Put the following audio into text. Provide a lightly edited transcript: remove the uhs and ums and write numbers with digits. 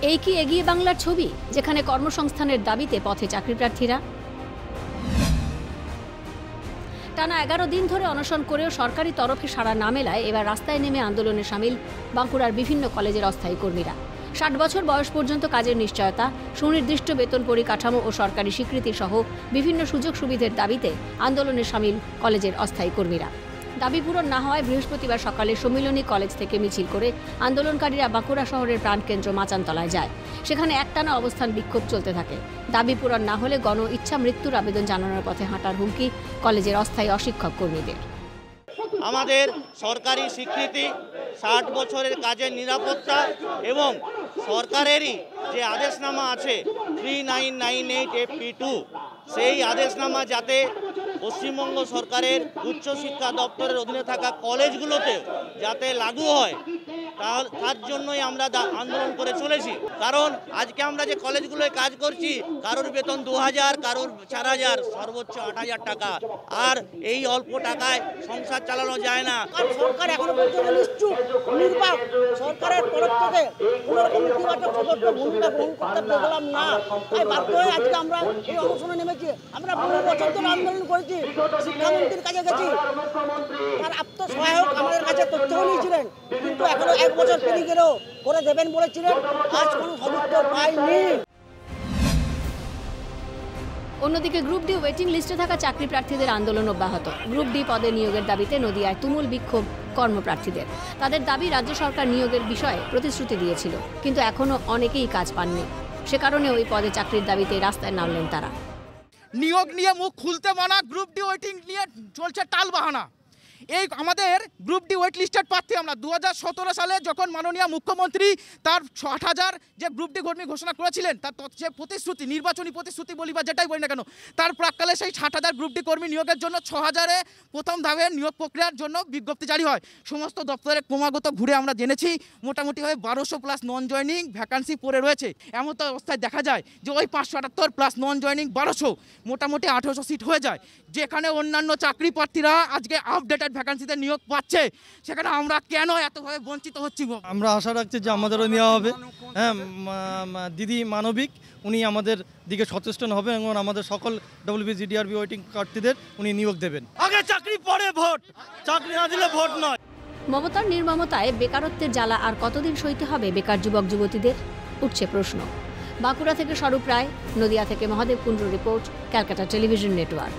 এই কি এগিয়ে বাংলার ছবি, যেখানে কর্মসংস্থানের দাবিতে পথে চাকরি প্রার্থীরা? টানা 11 দিন ধরে অনশন করেও সরকারি তরফে সাড়া না মেলায় এবার রাস্তায় নেমে আন্দোলনে সামিল বাঁকুড়ার বিভিন্ন কলেজের অস্থায়ী কর্মীরা। 60 বছর বয়স পর্যন্ত কাজের নিশ্চয়তা, সুনির্দিষ্ট বেতন পরিকাঠামো ও সরকারি স্বীকৃতি সহ বিভিন্ন সুযোগ সুবিধার দাবিতে আন্দোলনে সামিল কলেজের অস্থায়ী কর্মীরা। দাবি পূরণ না হওয়ায় বৃহস্পতিবার সকালে সম্মিলনী কলেজ থেকে মিছিল করে আন্দোলনকারীরা বাঁকুড়া শহরের প্রাণকেন্দ্র মাচানতলায় যায়। সেখানে একটানা অবস্থান বিক্ষোভ চলতে থাকে। দাবি পূরণ না হলে গণ ইচ্ছা মৃত্যুর আবেদন জানানোর পথে হাঁটার হুমকি কলেজের অস্থায়ী অশিক্ষক কর্মীদের। আমাদের সরকারি স্বীকৃতি, 60 বছরের কাজের নিরাপত্তা এবং সরকারেরই যে আদেশনামা আছে 3998 FP2, সেই আদেশনামা যাতে পশ্চিমবঙ্গ সরকারের উচ্চশিক্ষা দপ্তরের অধীনে থাকা কলেজগুলোতে যাতে লাগু হয়, তার জন্যই আমরা আন্দোলন করে চলেছি। কারণ আজকে আমরা যে কলেজগুলোয় কাজ করছি, কারোর বেতন 2000, কারোর 4000, সর্বোচ্চ 8000 টাকা। আর এই অল্প টাকায় সংসার চালানো যায় না। সরকার এখনো পর্যন্ত নিশ্চুপ, নির্বাক, সরকারের তরফ থেকে কোনো রকম ইতিবাচক ভূমিকা গ্রহণ করতে দেখলাম না। তাই বাধ্য হয়ে আজকে আমরা এই অনশনে নেমেছি। আমরা বহু বছর ধরে আন্দোলন করেছি, শিক্ষামন্ত্রীর কাছে গেছি, তার আত্মসহায়ক আমাদের কাছে তথ্যও নিয়েছিলেন, কিন্তু এখনো 1 বছর পেরিয়ে গেলেও করে দেবেন বলেছিলেন, আজ কোনো সদুত্তর পাইনি। অন্যদিকে গ্রুপ ডি ওয়েটিং লিস্টে থাকা চাকরি প্রার্থীদের আন্দোলন অব্যাহত। গ্রুপ ডি পদে নিয়োগের দাবিতে নদিয়ায় তুমুল বিক্ষোভ কর্মপ্রার্থীদের। তাদের দাবি, রাজ্য সরকার নিয়োগের বিষয়ে প্রতিশ্রুতি দিয়েছিল, কিন্তু এখনও অনেকেই কাজ পাননি। সে কারণে ওই পদে চাকরির দাবিতে রাস্তায় নামলেন তারা। নিয়োগ নিয়ে মুখ খুলতে মানা, গ্রুপ ডি ওয়েটিং নিয়ে চলছে টাল বাহানা। এই আমাদের গ্রুপ ডি ওয়েট লিস্টেড প্রার্থী আমরা 2017 সালে যখন মাননীয় মুখ্যমন্ত্রী তার 60,000 যে গ্রুপ ডি কর্মী ঘোষণা করেছিলেন, তার যে প্রতিশ্রুতি, নির্বাচনী প্রতিশ্রুতি বলি বা যেটাই বলি না কেন, তার প্রাক্কালে সেই 60,000 গ্রুপ ডি কর্মী নিয়োগের জন্য 6000-এ প্রথম ধাপের নিয়োগ প্রক্রিয়ার জন্য বিজ্ঞপ্তি জারি হয়। সমস্ত দপ্তরে ক্রমাগত ঘুরে আমরা জেনেছি মোটামুটি হয়ে 1200+ নন জয়নিং ভ্যাকান্সি পড়ে রয়েছে। এমন তো অবস্থায় দেখা যায় যে ওই 578+ নন জয়নিং 1200, মোটামুটি 1800 সিট হয়ে যায়। যেখানে অন্যান্য চাকরি প্রার্থীরা আজকে আপডেটেড ভ্যাকান্সিতে নিয়োগ পাচ্ছে, সেখানে আমরা কেন এতভাবে বঞ্চিত হচ্ছি? আমরা আশা রাখছি যে আমাদেরও নেওয়া হবে। হ্যাঁ, দিদি মানবিক, উনি আমাদের দিকে সচেষ্ট হবে এবং আমাদের সকল WBGDRB ওয়েটিং প্রার্থীদের উনি নিয়োগ দেবেন। আগে চাকরি, পরে ভোট। চাকরি না দিলে ভোট নয়। মমতার নির্মমতায় বেকারত্বের জ্বালা আর কতদিন সইতে হবে বেকার যুবক যুবতীদের, উঠছে প্রশ্ন। বাঁকুড়া থেকে স্বরূপ রায়, নদিয়া থেকে Mahadev Kundu report, Calcutta television network.